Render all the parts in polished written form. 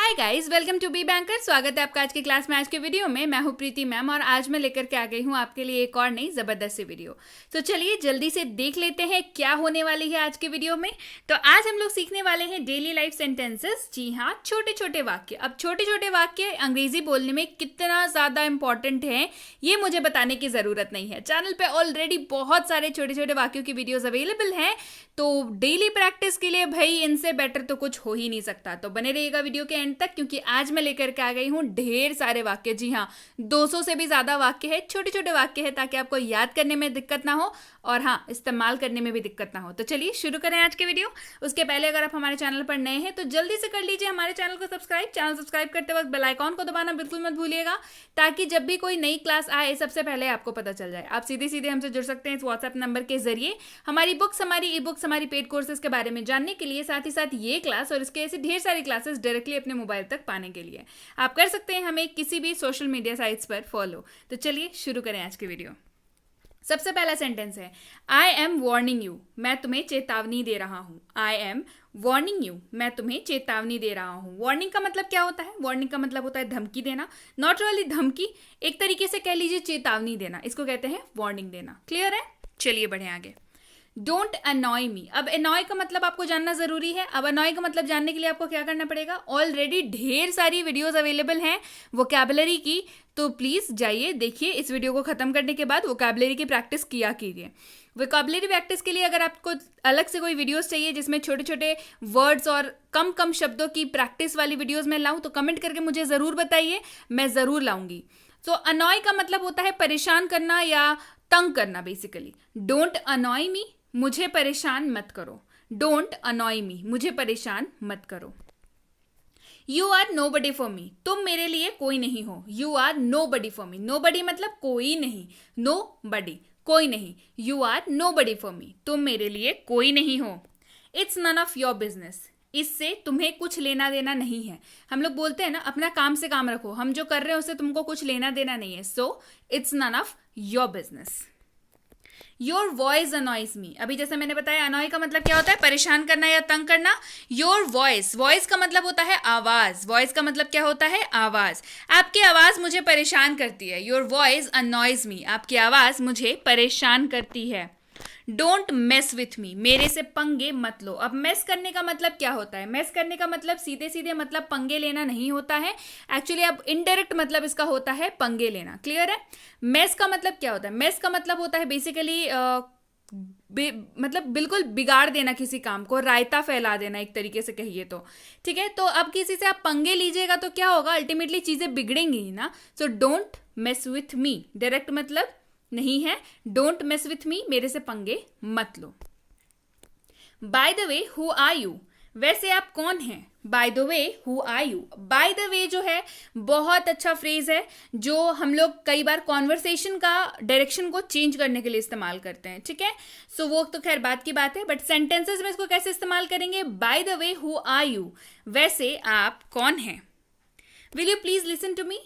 Hi guys, welcome to Be Banker. स्वागत है आपका आज की क्लास में। आज के वीडियो में मैं हूं प्रीति मैम और आज मैं लेकर के आ गई हूं आपके लिए एक और नई जबरदस्त सी वीडियो। तो चलिए जल्दी से देख लेते हैं क्या होने वाली है आज के वीडियो में। तो आज हम लोग सीखने वाले हैं डेली लाइफ सेंटेंसेस। जी हाँ, छोटे छोटे वाक्य। अब छोटे छोटे वाक्य अंग्रेजी बोलने में कितना ज्यादा इंपॉर्टेंट है ये मुझे बताने की जरूरत नहीं है। चैनल पे ऑलरेडी बहुत सारे छोटे छोटे वाक्यों की वीडियोज अवेलेबल हैं, तो डेली प्रैक्टिस के लिए भाई इनसे बेटर तो कुछ हो ही नहीं सकता। तो बने रहिएगा वीडियो के एंड तक, क्योंकि आज मैं लेकर के आ गई हूँ ढेर सारे वाक्य। जी हाँ, 200 से भी ज्यादा वाक्य है, छोटे छोटे वाक्य है, ताकि आपको याद करने में दिक्कत ना हो और हाँ, इस्तेमाल करने में भी दिक्कत ना हो। तो चलिए शुरू करें आज के वीडियो। उसके पहले अगर आप हमारे चैनल पर नए हैं तो जल्दी से कर लीजिए हमारे चैनल को सब्सक्राइब। चैनल सब्सक्राइब करते वक्त बेल आइकॉन को दबाना बिल्कुल मत भूलिएगा, ताकि जब भी कोई नई क्लास आए सबसे पहले आपको पता चल जाए। आप सीधे सीधे हमसे जुड़ सकते हैं इस व्हाट्सएप नंबर के जरिए हमारी बुक्स, हमारी ई बुक्स, हमारी पेड कोर्सेज के बारे में जानने के लिए, साथ ही साथ ये क्लास और इसके ऐसे ढेर सारी क्लासेस डायरेक्टली अपने मोबाइल तक पाने के लिए। आप कर सकते हैं हमें किसी भी सोशल मीडिया साइट्स पर फॉलो। तो चलिए शुरू करें आज की वीडियो। सबसे पहला सेंटेंस है आई एम वार्निंग यू। मैं तुम्हें चेतावनी दे रहा हूं। आई एम वार्निंग यू, मैं तुम्हें चेतावनी दे रहा हूं। वार्निंग का मतलब क्या होता है? वार्निंग का मतलब होता है धमकी देना। नॉट रियली धमकी, एक तरीके से कह लीजिए चेतावनी देना, इसको कहते हैं वार्निंग देना। क्लियर है? चलिए बढ़े आगे। डोंट अनॉय मी। अब अनॉय का मतलब आपको जानना जरूरी है। अब अनॉय का मतलब जानने के लिए आपको क्या करना पड़ेगा? ऑलरेडी ढेर सारी वीडियोस अवेलेबल हैं वोकैबुलरी की, तो प्लीज जाइए देखिए। इस वीडियो को खत्म करने के बाद वोकैबुलरी की प्रैक्टिस किया कीजिए। वोकैबुलरी प्रैक्टिस के लिए अगर आपको अलग से कोई वीडियोस चाहिए जिसमें छोटे छोटे वर्ड्स और कम कम शब्दों की प्रैक्टिस वाली वीडियोस में लाऊं, तो कमेंट करके मुझे जरूर बताइए, मैं जरूर लाऊंगी। तो अनॉय का मतलब होता है परेशान करना या तंग करना बेसिकली। डोंट अनॉय मी, मुझे परेशान मत करो। डोंट अनॉय मी, मुझे परेशान मत करो। You are nobody for me, तुम मेरे लिए कोई नहीं हो। You are nobody for me. Nobody मतलब कोई नहीं, नो बडी कोई नहीं। You are nobody for me, तुम मेरे लिए कोई नहीं हो। It's none of your business, इससे तुम्हें कुछ लेना देना नहीं है। हम लोग बोलते हैं ना, अपना काम से काम रखो, हम जो कर रहे हैं उससे तुमको कुछ लेना देना नहीं है। So it's none of your business. Your voice annoys me. अभी जैसे मैंने बताया, अनॉय का मतलब क्या होता है? परेशान करना या तंग करना। योर वॉइस, वॉइस का मतलब होता है आवाज। वॉइस का मतलब क्या होता है? आवाज। आपकी आवाज मुझे परेशान करती है। योर वॉइस अनॉयज मी, आपकी आवाज मुझे परेशान करती है। डोंट मेस विथ मी, मेरे से पंगे मत लो। अब मेस करने का मतलब क्या होता है? मेस करने का मतलब सीधे सीधे मतलब पंगे लेना नहीं होता है। एक्चुअली अब इनडायरेक्ट मतलब इसका होता है पंगे लेना। क्लियर है? मेस का मतलब क्या होता है? मेस का मतलब होता है बेसिकली मतलब बिल्कुल बिगाड़ देना किसी काम को, रायता फैला देना एक तरीके से कहिए तो। ठीक है, तो अब किसी से आप पंगे लीजिएगा तो क्या होगा? अल्टीमेटली चीजें बिगड़ेंगी ही ना। So don't mess with me direct मतलब नहीं है डोंट मेस विथ मी, मेरे से पंगे मत लो। By the way who are you, वैसे आप कौन हैं? By the way who are you. By the way जो है बहुत अच्छा फ्रेज है, जो हम लोग कई बार कॉन्वर्सेशन का डायरेक्शन को चेंज करने के लिए इस्तेमाल करते हैं। ठीक है, सो वो तो खैर बात की बात है, बट सेंटेंसेस में इसको कैसे इस्तेमाल करेंगे? By the way who are you, वैसे आप कौन हैं। Will you please listen to me,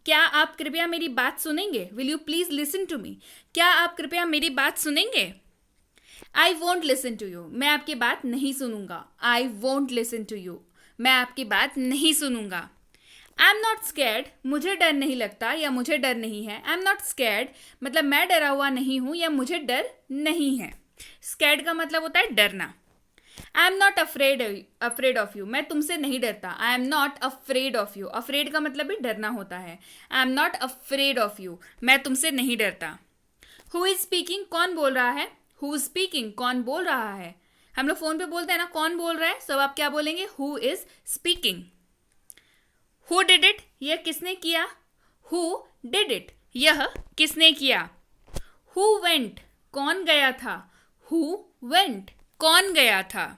क्या आप कृपया मेरी बात सुनेंगे? Will you please listen to me, क्या आप कृपया मेरी बात सुनेंगे? I won't listen to you, मैं आपकी बात नहीं सुनूंगा। I won't listen to you, मैं आपकी बात नहीं सुनूंगा। आई एम नॉट स्कैर्ड, मुझे डर नहीं लगता या मुझे डर नहीं है। आई एम नॉट स्कैर्ड मतलब मैं डरा हुआ नहीं हूं या मुझे डर नहीं है। स्कैर्ड का मतलब होता है डरना। I am not afraid of you, मैं तुमसे नहीं डरता। I am not afraid of you, afraid का मतलब भी डरना होता है। I am not afraid of you, मैं तुमसे नहीं डरता। हु इज स्पीकिंग, कौन बोल रहा है? हु इज स्पीकिंग, कौन बोल रहा है? हम लोग फोन पे बोलते हैं ना कौन बोल रहा है, सब आप क्या बोलेंगे? Who is speaking. Who did it, यह किसने किया? हु डिड इट, यह किसने किया? हु वेंट, कौन गया था? हु वेंट, कौन गया था?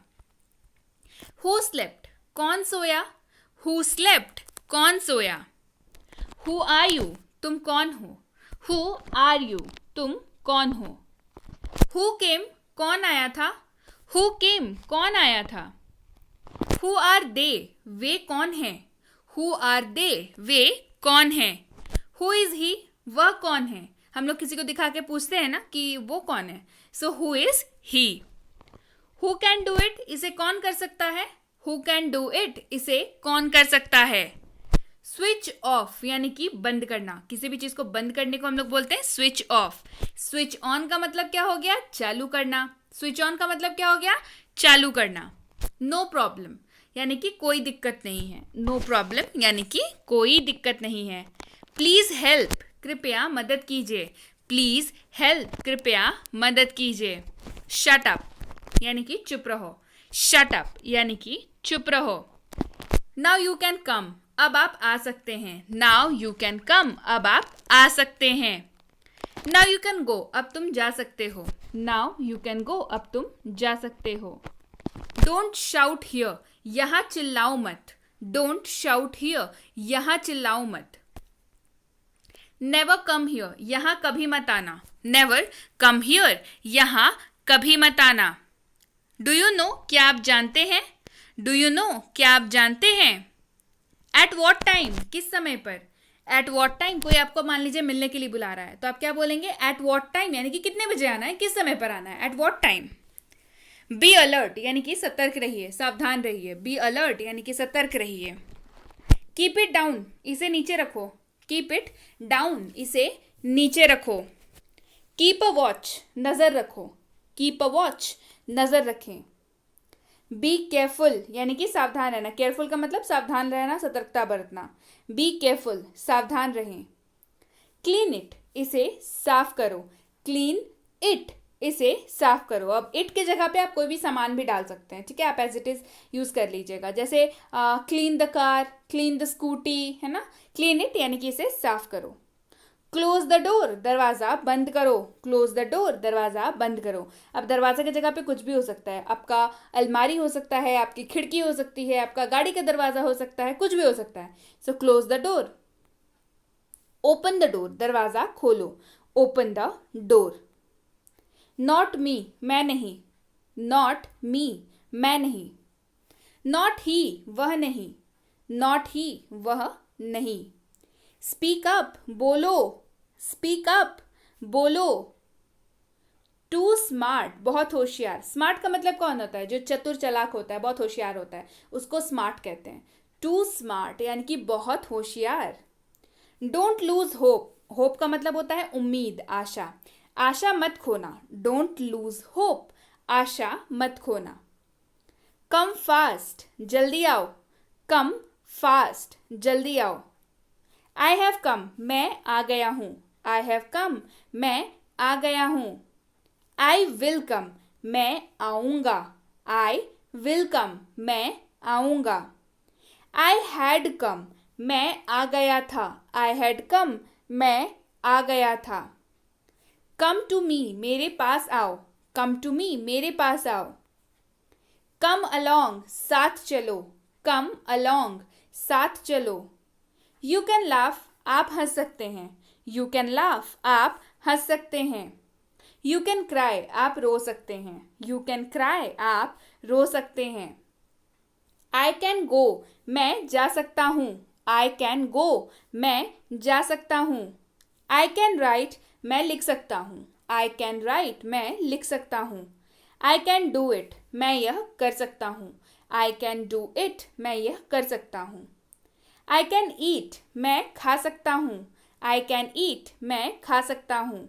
हु स्लेप्ट, कौन सोया? हु स्लेप्ट, कौन सोया? हु आर यू, तुम कौन हो? हु आर यू, तुम कौन हो? हु केम, कौन आया था? हु केम, कौन आया था? हु आर दे, वे कौन है? हु आर दे, वे कौन है? हु इज ही, वह कौन है? हम लोग किसी को दिखा के पूछते हैं ना कि वो कौन है। So who is he. Who can do it, इसे कौन कर सकता है? हु कैन डू इट, इसे कौन कर सकता है। स्विच ऑफ यानी कि बंद करना, किसी भी चीज को बंद करने को हम लोग बोलते हैं स्विच ऑफ। स्विच ऑन का मतलब क्या हो गया, चालू करना। स्विच ऑन का मतलब क्या हो गया, चालू करना। नो प्रॉब्लम यानी कि कोई दिक्कत नहीं है। नो प्रॉब्लम यानी कि कोई दिक्कत नहीं है। प्लीज हेल्प, कृपया मदद कीजिए। प्लीज हेल्प, कृपया मदद कीजिए। शट अप यानी कि चुप रहो। शट अप यानी कि चुप रहो। नाउ यू कैन कम, अब आप आ सकते हैं। नाउ यू कैन कम, अब आप आ सकते हैं। नाउ यू कैन गो, अब तुम जा सकते हो। नाउ यू कैन गो, अब तुम जा सकते हो। डोंट शाउट हियर, यहां चिल्लाओ मत। डोंट शाउट हियर, यहां चिल्लाओ मत। नेवर कम हियर, यहां कभी मत आना। नेवर कम हियर, यहां कभी मत आना। डू यू नो, क्या आप जानते हैं। डू यू नो, क्या आप जानते हैं। एट वॉट टाइम, किस समय पर। एट वॉट टाइम, कोई आपको मान लीजिए मिलने के लिए बुला रहा है तो आप क्या बोलेंगे, एट वॉट टाइम यानी कि कितने बजे आना है, किस समय पर आना है, at what time. Be alert यानी कि सतर्क रहिए, सावधान रहिए। बी अलर्ट यानी कि सतर्क रहिए। कीप इट डाउन, इसे नीचे रखो। कीप इट डाउन, इसे नीचे रखो। कीप अ वॉच, नजर रखो। कीप अ वॉच, नजर रखें। बी केयरफुल यानी कि सावधान रहना। केयरफुल का मतलब सावधान रहना, सतर्कता बरतना। बी केयरफुल, सावधान रहें। क्लीन इट, इसे साफ करो। क्लीन इट, इसे साफ करो। अब इट के जगह पे आप कोई भी सामान भी डाल सकते हैं, ठीक है, आप एज इट इज यूज कर लीजिएगा। जैसे clean the car, clean the scooty, है ना। क्लीन इट यानी कि इसे साफ करो। क्लोज द डोर, दरवाजा बंद करो। क्लोज द डोर, दरवाजा बंद करो। अब दरवाजा की जगह पे कुछ भी हो सकता है, आपका अलमारी हो सकता है, आपकी खिड़की हो सकती है, आपका गाड़ी का दरवाजा हो सकता है, कुछ भी हो सकता है। So close the door. Open the door, दरवाजा खोलो। Open the door. Not me, मैं नहीं। नॉट मी, मैं नहीं। नॉट ही, वह नहीं। नॉट ही, वह नहीं। स्पीक अप, बोलो। स्पीक अप, बोलो। टू स्मार्ट, बहुत होशियार। स्मार्ट का मतलब कौन होता है, जो चतुर चालाक होता है, बहुत होशियार होता है, उसको स्मार्ट कहते हैं। टू स्मार्ट यानी कि बहुत होशियार। डोंट लूज होप, होप का मतलब होता है उम्मीद, आशा। आशा मत खोना। डोंट लूज होप, आशा मत खोना। कम फास्ट, जल्दी आओ। कम फास्ट, जल्दी आओ। आई हैव कम, मैं आ गया हूं। आई हैव कम, मैं आ गया हूं। आई विल कम, मैं आऊंगा। आई विल कम, मैं आऊंगा। आई हैड कम, मैं आ गया था। आई हैड कम, मैं आ गया था। कम टू मी, मेरे पास आओ। कम टू मी, मेरे पास आओ। कम अलोंग, साथ चलो। कम अलोंग, साथ चलो। यू कैन लाफ, आप हंस सकते हैं। यू कैन लाफ, आप हंस सकते हैं। यू कैन क्राई, आप रो सकते हैं। यू कैन क्राई, आप रो सकते हैं। आई कैन गो, मैं जा सकता हूं। आई कैन गो, मैं जा सकता हूं। आई कैन राइट, मैं लिख सकता हूं। आई कैन राइट, मैं लिख सकता हूं। आई कैन डू इट, मैं यह कर सकता हूं। आई कैन डू इट, मैं यह कर सकता हूं। आई कैन ईट, मैं खा सकता हूँ। आई कैन ईट, मैं खा सकता हूँ।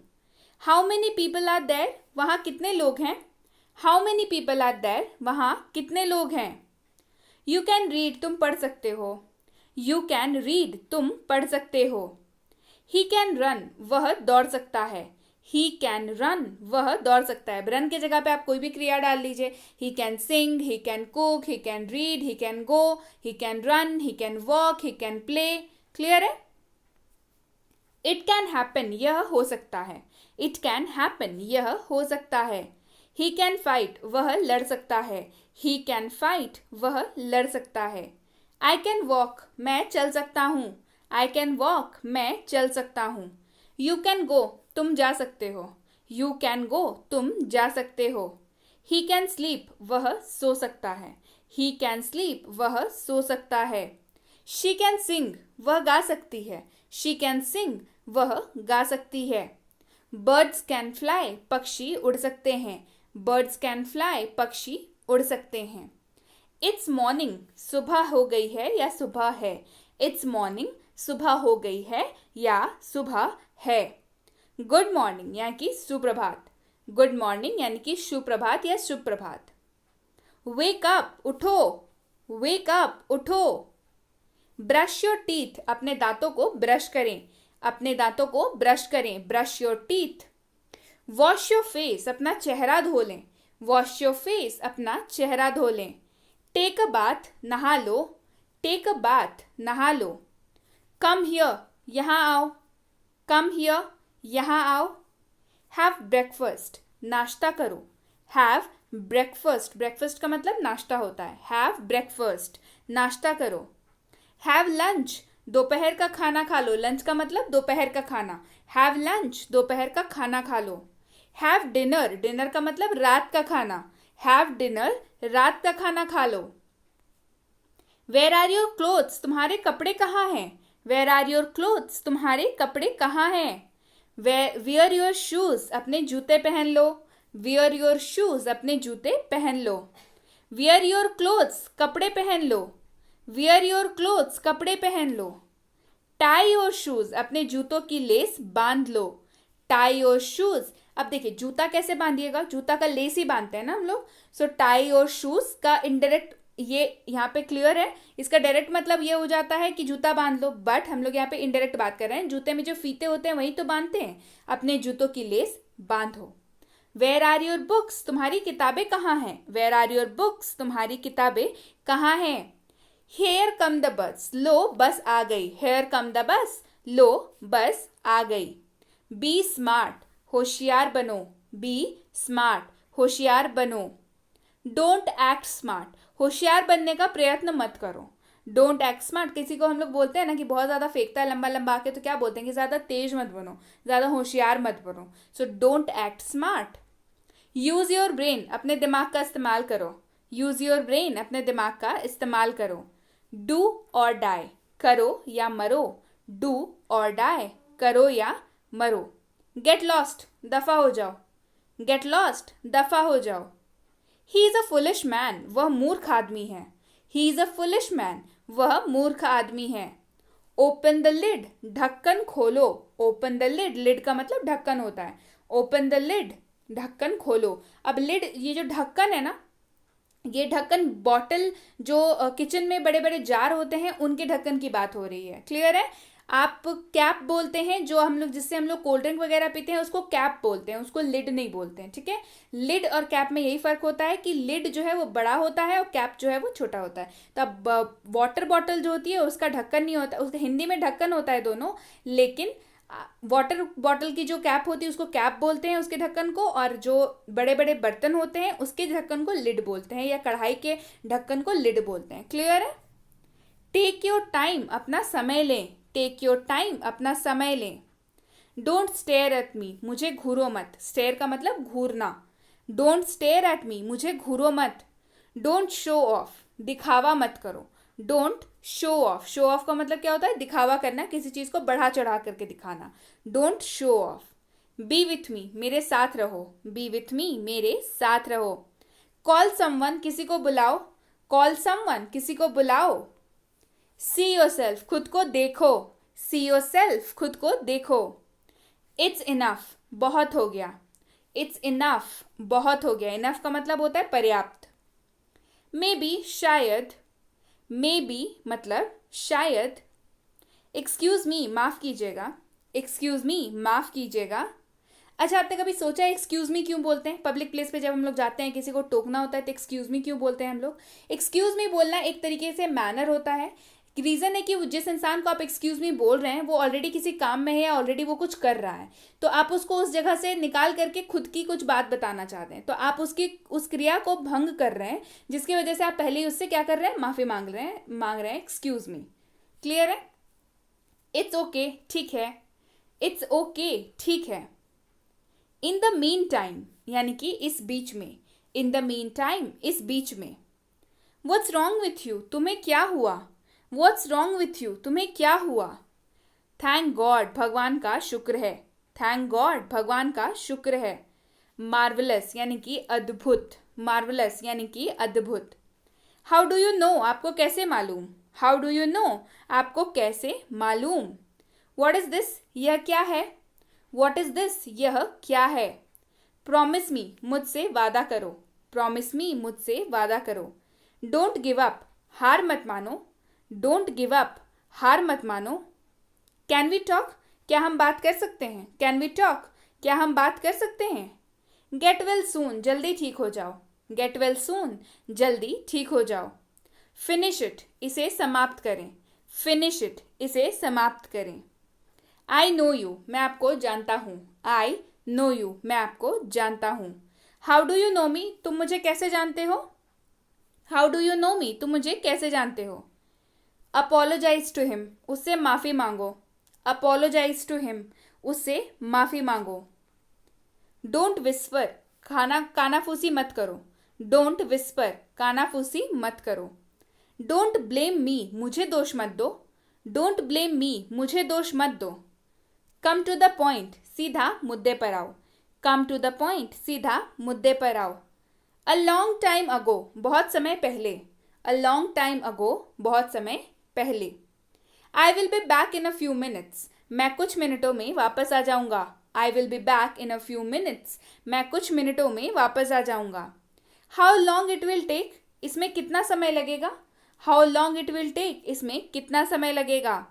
How many people are there, वहाँ कितने लोग हैं। How many people are there, वहाँ कितने लोग हैं। यू कैन रीड, तुम पढ़ सकते हो। यू कैन रीड, तुम पढ़ सकते हो। ही कैन रन, वह दौड़ सकता है। ही कैन रन, वह दौड़ सकता है। रन की जगह पे आप कोई भी क्रिया डाल लीजिए। He can sing, he can cook, he can read, he can go, he can run, he can walk, he can play. Clear है। इट कैन हैपन, यह हो सकता है। इट कैन हैपन, यह हो सकता है। ही कैन फाइट, वह लड़ सकता है। ही कैन फाइट, वह लड़ सकता है। आई कैन वॉक, मैं चल सकता हूँ। आई कैन वॉक, मैं चल सकता हूँ। यू कैन गो, तुम जा सकते हो। यू कैन गो, तुम जा सकते हो। ही कैन स्लीप, वह सो सकता है। ही कैन स्लीप, वह सो सकता है। शी कैन सिंग, वह गा सकती है। शी कैन सिंग, वह गा सकती है। बर्ड्स कैन फ्लाई, पक्षी उड़ सकते हैं। बर्ड्स कैन फ्लाई, पक्षी उड़ सकते हैं। इट्स मॉर्निंग, सुबह हो गई है या सुबह है। इट्स मॉर्निंग, सुबह हो गई है या सुबह है। गुड मॉर्निंग यानी कि सुप्रभात। गुड मॉर्निंग यानी कि सुप्रभात या सुप्रभात। वेक अप, उठो। वेक अप, उठो। ब्रश योर टीथ, अपने दांतों को ब्रश करें। अपने दांतों को ब्रश करें, brush your teeth. Wash your face, अपना चेहरा धो लें। वॉश योर फेस, अपना चेहरा धो लें। टेक अ बाथ, नहा लो। टेक अ बाथ, नहा लो। कम हियर, यहाँ आओ। कम हियर, यहाँ आओ। हैव ब्रेकफास्ट, नाश्ता करो। हैव ब्रेकफास्ट, ब्रेकफास्ट का मतलब नाश्ता होता है। हैव ब्रेकफास्ट, नाश्ता करो। हैव लंच, दोपहर का खाना खा लो। लंच का मतलब दोपहर का खाना। हैव लंच, दोपहर का खाना खा लो। हैव डिनर, डिनर का मतलब रात का खाना। हैव डिनर, रात का खाना खा लो। वेयर आर योर क्लोथ्स, तुम्हारे कपड़े कहाँ हैं। वेयर आर योर क्लोथ्स, तुम्हारे कपड़े कहाँ हैं। वियर योर शूज, अपने जूते पहन लो। वियर योर शूज, अपने जूते पहन लो। वियर योर क्लोथ्स, कपड़े पहन लो। वियर योर क्लोथ्स, कपड़े पहन लो। टाई योर शूज, अपने जूतों की लेस बांध लो। टाई योर शूज, अब देखिए जूता कैसे बांधिएगा, जूता का लेस ही बांधते हैं ना हम लोग। सो टाई योर शूज का इनडायरेक्ट, ये यहाँ पे क्लियर है। इसका डायरेक्ट मतलब ये हो जाता है कि जूता बांध लो, बट हम लोग यहाँ पे इनडायरेक्ट बात कर रहे हैं। जूते में जो फीते होते हैं वही तो बांधते हैं। अपने जूतों की लेस बांधो। वेयर आर योर बुक्स, तुम्हारी किताबें कहाँ हैं। वेयर आर योर बुक्स, तुम्हारी किताबें कहाँ हैं। हेयर कम द बस, लो बस आ गई। हेयर कम द बस, लो बस आ गई। बी स्मार्ट, होशियार बनो। बी स्मार्ट, होशियार बनो। डोंट एक्ट स्मार्ट, होशियार बनने का प्रयत्न मत करो। डोंट एक्ट स्मार्ट, किसी को हम लोग बोलते हैं ना कि बहुत ज़्यादा फेंकता है लंबा लंबा आके, तो क्या बोलते हैं कि ज़्यादा तेज मत बनो, ज़्यादा होशियार मत बनो। So don't act smart. Use your brain, अपने दिमाग का इस्तेमाल करो। यूज़ योर ब्रेन, अपने दिमाग का इस्तेमाल करो। डू और डाई, करो या मरो। डू और डाई, करो या मरो। गेट लॉस्ट, दफा हो जाओ। गेट लॉस्ट, दफा हो जाओ। He is a foolish man, वह मूर्ख आदमी है। He is a foolish man, वह मूर्ख आदमी है। ओपन द लिड, ढक्कन खोलो। ओपन द लिड, लिड का मतलब ढक्कन होता है। ओपन द लिड, ढक्कन खोलो। अब लिड, ये जो ढक्कन है ना, ये ढक्कन बॉटल जो किचन में बड़े बड़े जार होते हैं उनके ढक्कन की बात हो रही है। क्लियर है। आप कैप बोलते हैं जो हम लोग, जिससे हम लोग कोल्ड ड्रिंक वगैरह पीते हैं, उसको कैप बोलते हैं, उसको लिड नहीं बोलते हैं। ठीक है। लिड और कैप में यही फर्क होता है कि लिड जो है वो बड़ा होता है और कैप जो है वो छोटा होता है। तो अब वाटर बॉटल जो होती है उसका ढक्कन नहीं होता, उसका हिंदी में ढक्कन होता है दोनों, लेकिन वाटर बॉटल की जो कैप होती है उसको कैप बोलते हैं उसके ढक्कन को, और जो बड़े बड़े बर्तन होते हैं उसके ढक्कन को लिड बोलते हैं, या कढ़ाई के ढक्कन को लिड बोलते हैं। क्लियर है। टेक योर टाइम, अपना समय लें। टेक योर टाइम, अपना समय लें। डोंट स्टेयर एट मी, मुझे घूरो मत। स्टेयर का मतलब घूरना। डोंट स्टेयर एट मी, मुझे घूरो मत। डोंट शो ऑफ, दिखावा मत करो। Don't show off, show off का मतलब क्या होता है, दिखावा करना, किसी चीज को बढ़ा चढ़ा करके दिखाना। Don't show off. B with me, मेरे साथ रहो। बी विथ मी, मेरे साथ रहो। कॉल समवन, किसी को बुलाओ। कॉल समवन, किसी को बुलाओ। सी योरसेल्फ, खुद को देखो। सी योरसेल्फ, खुद को देखो। इट्स इनफ, बहुत हो गया। इट्स इनफ, बहुत हो गया। इनफ का मतलब होता है पर्याप्त। मे बी, शायद। मे बी मतलब शायद। एक्सक्यूज मी, माफ कीजिएगा। एक्सक्यूज मी, माफ कीजिएगा। अच्छा, आपने कभी सोचा है एक्सक्यूज मी क्यों बोलते हैं? पब्लिक प्लेस पे जब हम लोग जाते हैं, किसी को टोकना होता है, तो एक्सक्यूज मी क्यों बोलते हैं हम लोग? एक्सक्यूज मी बोलना एक तरीके से मैनर होता है। रीजन है कि जिस इंसान को आप एक्सक्यूज मी बोल रहे हैं वो ऑलरेडी किसी काम में है या ऑलरेडी वो कुछ कर रहा है, तो आप उसको उस जगह से निकाल करके खुद की कुछ बात बताना चाहते हैं, तो आप उसकी उस क्रिया को भंग कर रहे हैं, जिसकी वजह से आप पहले ही उससे क्या कर रहे हैं, माफी मांग रहे हैं एक्सक्यूज मी। क्लियर है। इट्स ओके, ठीक है। इट्स ओके, ठीक है। इन द मीन टाइम, यानी कि इस बीच में। इन द मीन टाइम, इस बीच में। व्हाट्स रॉन्ग विथ यू, तुम्हें क्या हुआ? व्हाट्स रॉन्ग विथ यू, तुम्हें क्या हुआ? थैंक गॉड, भगवान का शुक्र है। थैंक गॉड, भगवान का शुक्र है। मार्वलस यानी कि अद्भुत। मार्वलस यानी कि अद्भुत। हाउ डू यू नो, आपको कैसे मालूम. हाउ डू यू नो, आपको कैसे मालूम. व्हाट इज दिस, यह क्या है. व्हाट इज दिस, यह क्या है. प्रॉमिस मी, मुझसे वादा करो. प्रॉमिस मी, मुझसे वादा करो. डोंट गिव अप, हार मत मानो. डोंट गिव अप, हार मत मानो. कैन वी टॉक, क्या हम बात कर सकते हैं. कैन वी टॉक, क्या हम बात कर सकते हैं. गेट वेल सून, जल्दी ठीक हो जाओ. गेट वेल सून, जल्दी ठीक हो जाओ. फिनिश इट, इसे समाप्त करें. फिनिश इट, इसे समाप्त करें. आई नो यू, मैं आपको जानता हूँ. आई नो यू, मैं आपको जानता हूँ. हाउ डू यू नो मी, तुम मुझे कैसे जानते हो. हाउ डू यू नो मी, तुम मुझे कैसे जानते हो. अपोलोजाइज टू हिम, उससे माफ़ी मांगो. अपोलोजाइज टू हिम, उससे माफ़ी मांगो. डोंट विस्पर, कानाफूसी मत करो. डोंट विस्पर, कानाफूसी मत करो. डोंट ब्लेम मी, मुझे दोष मत दो. डोंट ब्लेम मी, मुझे दोष मत दो. कम टू द पॉइंट, सीधा मुद्दे पर आओ. कम टू द पॉइंट, सीधा मुद्दे पर आओ. अ लॉन्ग टाइम अगो, बहुत समय पहले. अ लॉन्ग टाइम अगो, बहुत समय पहले. I will be back in a few minutes, मैं कुछ मिनटों में वापस आ जाऊंगा. I will be back in a few minutes, मैं कुछ मिनटों में वापस आ जाऊंगा. How long it will take, इसमें कितना समय लगेगा. How long it will take, इसमें कितना समय लगेगा.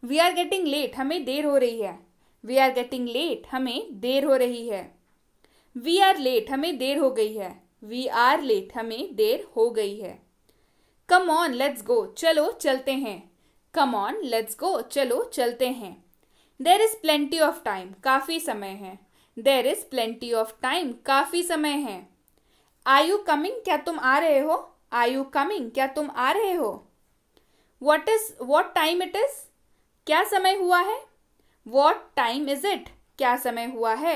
वी आर गेटिंग लेट, हमें देर हो रही है. वी आर गेटिंग लेट, हमें देर हो रही है. वी आर लेट, हमें देर हो गई है. वी आर लेट, हमें देर हो गई है. कम ऑन लेट्स गो, चलो चलते हैं. कम ऑन लेट्स गो, चलो चलते हैं. There is plenty of time, काफ़ी समय है. There is plenty of time, काफ़ी समय है. आर यू कमिंग, क्या तुम आ रहे हो. आर यू कमिंग, क्या तुम आ रहे हो. वॉट टाइम इट इज, क्या समय हुआ है. वॉट टाइम इज इट, क्या समय हुआ है.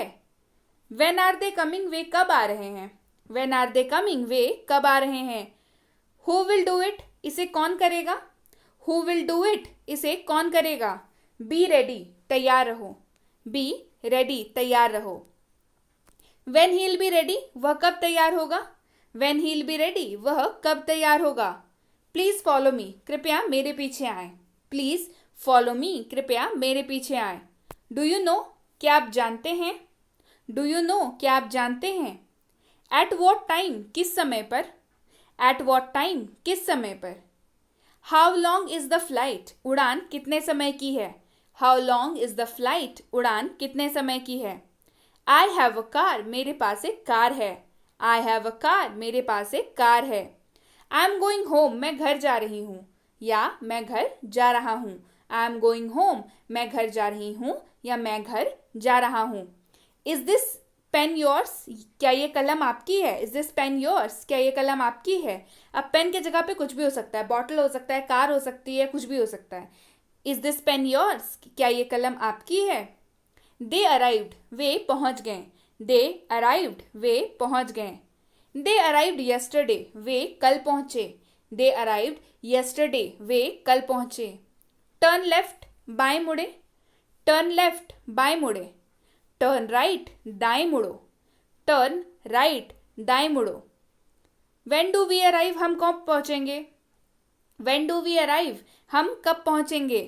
वेन आर दे कमिंग, वे कब आ रहे हैं. वेन आर दे कमिंग, वे कब आ रहे हैं. हु विल डू इट, इसे कौन करेगा. हु विल डू इट, इसे कौन करेगा. बी रेडी, तैयार रहो. बी रेडी, तैयार रहो. वेन हील बी रेडी, वह कब तैयार होगा. वेन हील बी रेडी, वह कब तैयार होगा. प्लीज फॉलो मी, कृपया मेरे पीछे आए. प्लीज फॉलो मी, कृपया मेरे पीछे आए. डू यू नो, क्या आप जानते हैं. डू यू नो, क्या आप जानते हैं. एट वॉट टाइम, किस समय पर. एट वॉट टाइम, किस समय पर. How long is the flight, उड़ान कितने समय की है. How long is the flight, उड़ान कितने समय की है. आई हैव अ कार, मेरे पास एक कार है. आई हैव अ कार, मेरे पास एक कार है. आई एम गोइंग होम, मैं घर जा रही हूँ. या मैं घर जा रहा हूँ. आई एम गोइंग होम, मैं घर जा रही हूँ या मैं घर जा रहा हूँ. इज दिस पेन योर्स, क्या ये कलम आपकी है. इज दिस पेन योर्स, क्या ये कलम आपकी है. अब पेन की जगह पे कुछ भी हो सकता है. बॉटल हो सकता है, कार हो सकती है, कुछ भी हो सकता है. इज दिस पेन योर्स, क्या ये कलम आपकी है. दे अराइव्ड, वे पहुंच गए. दे अराइव्ड, वे पहुंच गए. दे अराइव्ड यस्टरडे, वे कल पहुंचे. दे अराइव्ड यस्टरडे, वे कल पहुंचे. टर्न लेफ्ट, बाएं मुड़े. टर्न लेफ्ट, बाएं मुड़े. टर्न राइट, दाएं मुड़ो. टर्न राइट, दाएं मुड़ो. व्हेन डू वी अराइव, हम कब पहुंचेंगे. व्हेन डू वी अराइव, हम कब पहुंचेंगे.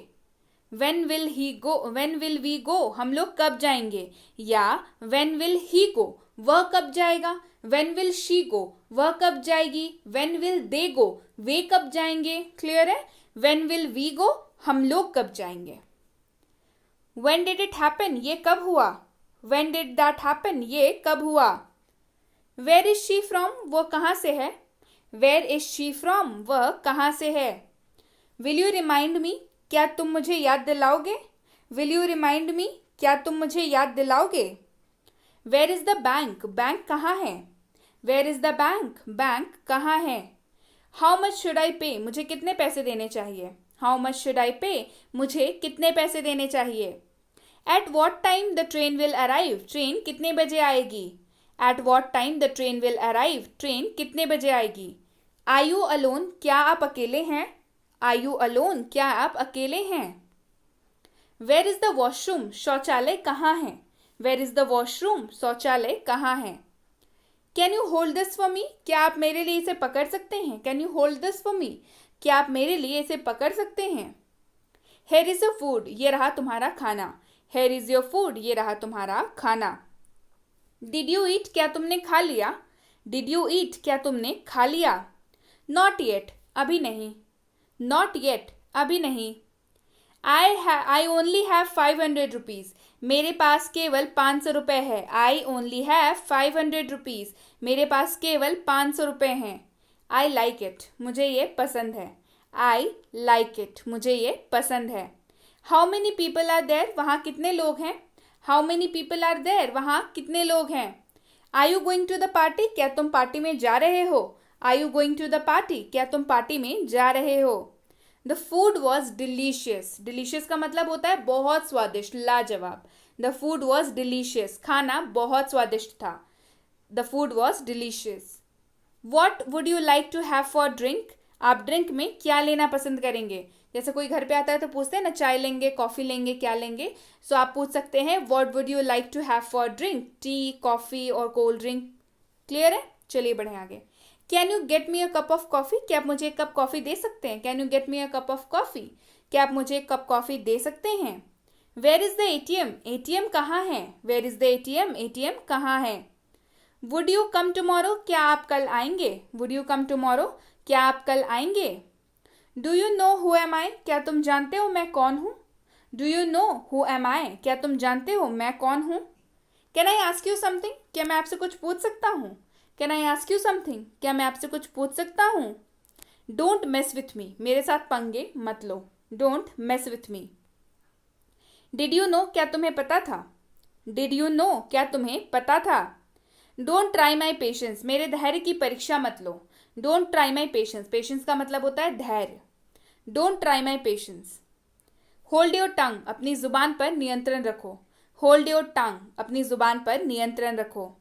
When will he go, when will we go, हम लोग कब जाएंगे. या व्हेन विल ही गो, वह कब जाएगा. व्हेन विल शी गो, वह कब जाएगी. व्हेन विल दे गो, वे कब जाएंगे. क्लियर है. व्हेन विल वी गो, हम लोग कब जाएंगे. व्हेन डिड इट हैपन, ये कब हुआ. व्हेन डिड दैट हैपन, ये कब हुआ. वेयर इज शी फ्रॉम, वो कहाँ से है. वेयर इज शी फ्रॉम, वह कहाँ से है. विल यू रिमाइंड मी, क्या तुम मुझे याद दिलाओगे. विल यू रिमाइंड मी, क्या तुम मुझे याद दिलाओगे. Where is the bank, bank कहाँ है. Where is the bank, bank कहाँ है. हाउ मच शुड आई पे, मुझे कितने पैसे देने चाहिए. हाउ मच शुड आई पे, मुझे कितने पैसे देने चाहिए. At what time the train will arrive, train कितने बजे आएगी. At what time the train will arrive, train कितने बजे आएगी. आर यू अलोन, क्या आप अकेले हैं. आर यू अलोन, क्या आप अकेले हैं. वेयर इज द वॉशरूम, शौचालय कहाँ है. वेयर इज द वॉशरूम, शौचालय कहाँ है. Can you hold this for me, क्या आप मेरे लिए इसे पकड़ सकते हैं? Can you hold this for me, क्या आप मेरे लिए इसे पकड़ सकते हैं? हेयर इज योर फूड, ये रहा तुम्हारा खाना। हेयर इज योर फूड, ये रहा तुम्हारा खाना। डिड यू ईट, क्या तुमने खा लिया? डिड यू ईट, क्या तुमने खा लिया? नॉट येट, अभी नहीं। नॉट येट, अभी नहीं। आई ओनली हैव 500 रुपीज़, मेरे पास केवल 500 रुपये है। आई ओनली हैव 500 रुपीज़, मेरे पास केवल 500 रुपये हैं। आई लाइक इट, मुझे ये पसंद है। आई लाइक इट, मुझे ये पसंद है। How many people are there, वहाँ कितने लोग हैं? How many people are there, वहाँ कितने लोग हैं? Are you going to the party, क्या तुम पार्टी में जा रहे हो? Are you going to the party, क्या तुम पार्टी में जा रहे हो? The food was delicious, delicious का मतलब होता है बहुत स्वादिष्ट, लाजवाब। द फूड वॉज डिलीशियस, खाना बहुत स्वादिष्ट था। The food was delicious. What would you like to have for drink, आप ड्रिंक में क्या लेना पसंद करेंगे? जैसे कोई घर पे आता है तो पूछते हैं ना, चाय लेंगे, कॉफ़ी लेंगे, क्या लेंगे? सो आप पूछ सकते हैं what would you like to have for drink, tea, coffee और कोल्ड ड्रिंक। क्लियर है? चलिए बढ़े आगे। Can you get me a cup of coffee, क्या आप मुझे एक कप कॉफ़ी दे सकते हैं? Can you get me a cup of coffee, क्या आप मुझे एक कप कॉफ़ी दे सकते हैं? Where is the ATM, ATM कहाँ है? Where is the ATM, ATM कहाँ है? वुड यू कम टुमारो, क्या आप कल आएंगे? वुड यू कम टुमारो, क्या आप कल आएंगे? Do you know who am I, क्या तुम जानते हो मैं कौन हूँ? Do you know who am I, क्या तुम जानते हो मैं कौन हूँ? Can I ask you something, क्या मैं आपसे कुछ पूछ सकता हूँ? Can I ask you something, क्या मैं आपसे कुछ पूछ सकता हूँ? डोंट मेस विथ मी, मेरे साथ पंगे मत लो। Don't mess with me. Did you know, क्या तुम्हें पता था? डिड यू नो, क्या तुम्हें पता था? डोंट ट्राई माई पेशेंस, मेरे धैर्य की परीक्षा मत लो। Don't try my patience, patience का मतलब होता है धैर्य। Don't try my patience. Hold your tongue, अपनी जुबान पर नियंत्रण रखो। होल्ड योर टंग, अपनी जुबान पर नियंत्रण रखो।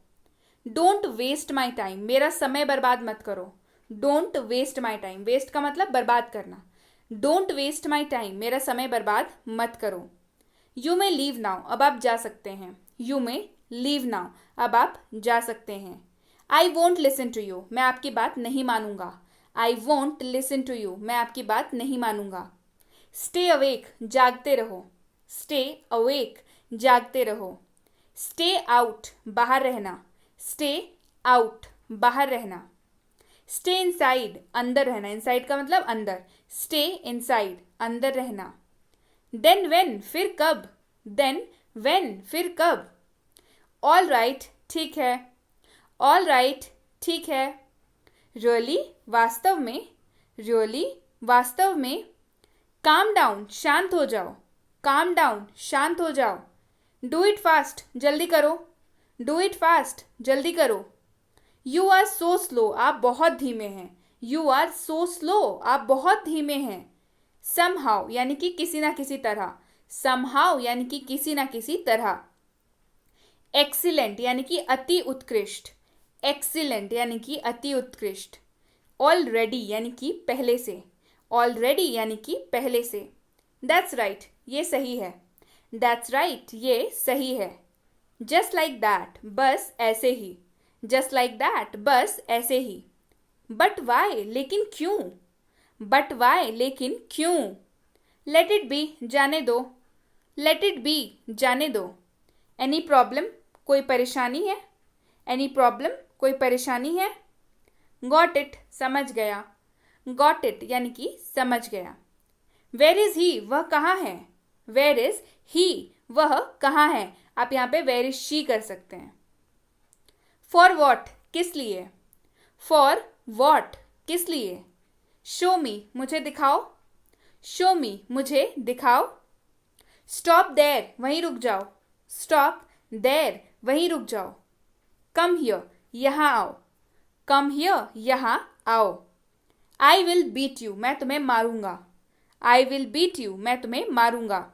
डोंट वेस्ट माई टाइम, मेरा समय बर्बाद मत करो। Don't waste my time, waste का मतलब बर्बाद करना। डोंट वेस्ट माई टाइम, मेरा समय बर्बाद मत करो। यू मे लीव नाउ, अब आप जा सकते हैं। यू मे लीव नाउ, अब आप जा सकते हैं। I won't listen to you, मैं आपकी बात नहीं मानूंगा। I won't listen to you, मैं आपकी बात नहीं मानूंगा। स्टे अवेक, जागते रहो। स्टे अवेक, जागते रहो। स्टे आउट, बाहर रहना। स्टे आउट, बाहर रहना। स्टे इनसाइड, अंदर रहना। इनसाइड का मतलब अंदर। स्टे इनसाइड, अंदर रहना। देन वेन, फिर कब। देन वेन, फिर कब। ऑल राइट, ठीक है। ऑल राइट, ठीक है। रियली, वास्तव में। रियली, वास्तव में। काम डाउन, शांत हो जाओ। काम डाउन, शांत हो जाओ। डू इट फास्ट, जल्दी करो। डू इट फास्ट, जल्दी करो। यू आर सो स्लो, आप बहुत धीमे हैं। यू आर सो स्लो, आप बहुत धीमे हैं। समहाउ, यानी कि किसी ना किसी तरह। समहाउ, यानी कि किसी ना किसी तरह। एक्सीलेंट, यानी कि अति उत्कृष्ट। एक्सीलेंट, यानी कि अति उत्कृष्ट। ऑलरेडी, यानी कि पहले से। ऑलरेडी, यानी कि पहले से। दैट्स राइट, ये सही है। दैट्स राइट, ये सही है। जस्ट लाइक दैट, बस ऐसे ही। जस्ट लाइक दैट, बस ऐसे ही। बट वाई, लेकिन क्यों। बट वाई, लेकिन क्यों। लेट इट बी, जाने दो। लेट इट बी, जाने दो। एनी प्रॉब्लम, कोई परेशानी है। एनी प्रॉब्लम, कोई परेशानी है। गॉट इट, समझ गया। गॉट इट, यानी कि समझ गया। वेयर इज ही, वह कहाँ है। वेयर इज ही, वह कहाँ है। आप यहाँ पे वेयर इज शी कर सकते हैं। फॉर वॉट, किस लिए। फॉर वॉट, किस लिए। शो मी, मुझे दिखाओ। शो मी, मुझे दिखाओ। स्टॉप देयर, वहीं रुक जाओ। स्टॉप देयर, वहीं रुक जाओ। कम हियर, यहाँ आओ। कम हियर, यहाँ आओ। आई विल बीट यू, मैं तुम्हें मारूंगा। आई विल बीट यू, मैं तुम्हें मारूंगा।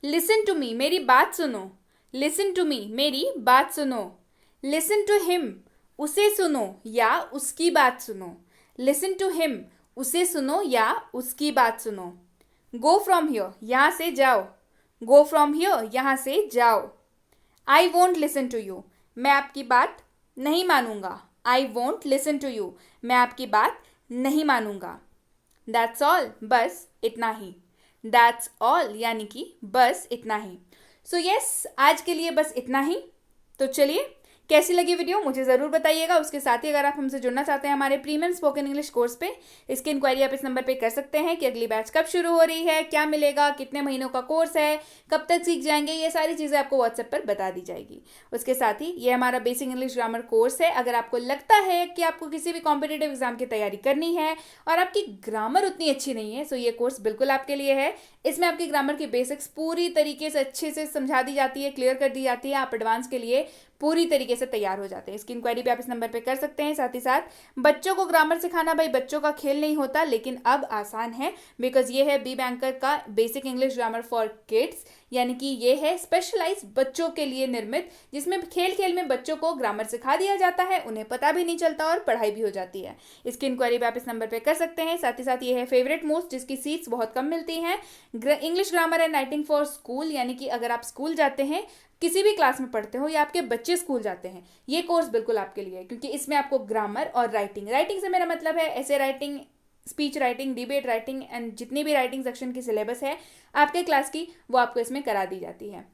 लिसन टू मी, मेरी बात सुनो। लिसन टू मी, मेरी बात सुनो। लिसन टू हिम, उसे सुनो या उसकी बात सुनो। लिसन टू हिम, उसे सुनो या उसकी बात सुनो। गो फ्रॉम हियर, यहाँ से जाओ। गो फ्रॉम हियर, यहाँ से जाओ। I won't listen to you, मैं आपकी बात नहीं मानूंगा, I won't listen to you, मैं आपकी बात नहीं मानूंगा। दैट्स ऑल, बस इतना ही। दैट्स ऑल यानी कि बस इतना ही। सो यस, आज के लिए बस इतना ही। तो चलिए, कैसी लगी वीडियो मुझे ज़रूर बताइएगा। उसके साथ ही अगर आप हमसे जुड़ना चाहते हैं हमारे प्रीमियम स्पोकन इंग्लिश कोर्स पे, इसकी इंक्वायरी आप इस नंबर पे कर सकते हैं कि अगली बैच कब शुरू हो रही है, क्या मिलेगा, कितने महीनों का कोर्स है, कब तक सीख जाएंगे, ये सारी चीज़ें आपको व्हाट्सएप पर बता दी जाएगी। उसके साथ ही ये हमारा बेसिक इंग्लिश ग्रामर कोर्स है। अगर आपको लगता है कि आपको किसी भी कॉम्पिटेटिव एग्जाम की तैयारी करनी है और आपकी ग्रामर उतनी अच्छी नहीं है, तो ये कोर्स बिल्कुल आपके लिए है। इसमें आपकी ग्रामर की बेसिक्स पूरी तरीके से अच्छे से समझा दी जाती है, क्लियर कर दी जाती है। आप एडवांस के लिए पूरी तरीके से तैयार हो जाते हैं। इसकी इंक्वायरी भी आप इस नंबर पे कर सकते हैं। साथ ही साथ बच्चों को ग्रामर सिखाना भाई बच्चों का खेल नहीं होता, लेकिन अब आसान है, बिकॉज ये है बी बैंकर का basic English grammar for kids, यानी कि ये है स्पेशलाइज बच्चों के लिए निर्मित, जिसमें खेल खेल में बच्चों को ग्रामर सिखा दिया जाता है, उन्हें पता भी नहीं चलता और पढ़ाई भी हो जाती है। इसकी इंक्वायरी भी आप इस नंबर पे कर सकते हैं। साथ ही साथ ये है फेवरेट मोस्ट, जिसकी सीट्स बहुत कम मिलती हैं, English grammar and writing for school, यानी कि अगर आप स्कूल जाते हैं, किसी भी क्लास में पढ़ते हो या आपके बच्चे स्कूल जाते हैं, ये कोर्स बिल्कुल आपके लिए है, क्योंकि इसमें आपको ग्रामर और राइटिंग से मेरा मतलब है ऐसे writing, speech writing, debate writing and जितनी भी राइटिंग सेक्शन की सिलेबस है आपके क्लास की, वो आपको इसमें करा दी जाती है।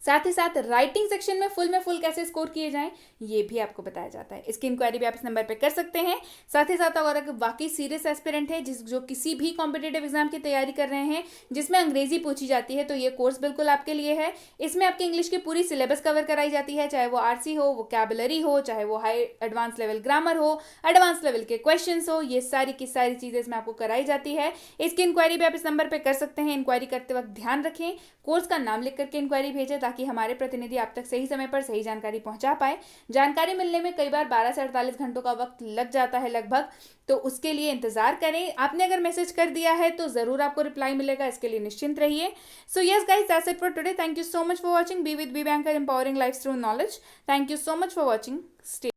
साथ ही साथ राइटिंग सेक्शन में फुल कैसे स्कोर किए जाएं, ये भी आपको बताया जाता है। इसकी इंक्वायरी भी आप इस नंबर पे कर सकते हैं। साथ ही साथ अगर वाकई सीरियस एस्पिरेंट है जो किसी भी कॉम्पिटेटिव एग्जाम की तैयारी कर रहे हैं जिसमें अंग्रेजी पूछी जाती है, तो ये कोर्स बिल्कुल आपके लिए है। इसमें आपकी इंग्लिश की पूरी सिलेबस कवर कराई जाती है, चाहे वो आरसी हो, वोकैबुलरी हो, चाहे वो हाई एडवांस लेवल ग्रामर हो, एडवांस लेवल के क्वेश्चन हो, ये सारी की सारी चीजें इसमें आपको कराई जाती है। इसकी इंक्वायरी भी आप इस नंबर पर कर सकते हैं। इंक्वायरी करते वक्त ध्यान रखें, कोर्स का नाम लिख करके इंक्वायरी भेजें, ताकि हमारे प्रतिनिधि आप तक सही समय पर सही जानकारी पहुंचा पाए। जानकारी मिलने में कई बार 12 से 48 घंटों का वक्त लग जाता है लगभग, तो उसके लिए इंतजार करें। आपने अगर मैसेज कर दिया है तो जरूर आपको रिप्लाई मिलेगा, इसके लिए निश्चिंत रहिए। So yes guys, that's it for today. Thank you so much for watching be with Be Banker, empowering life through knowledge. Thank you so much for watching. Stay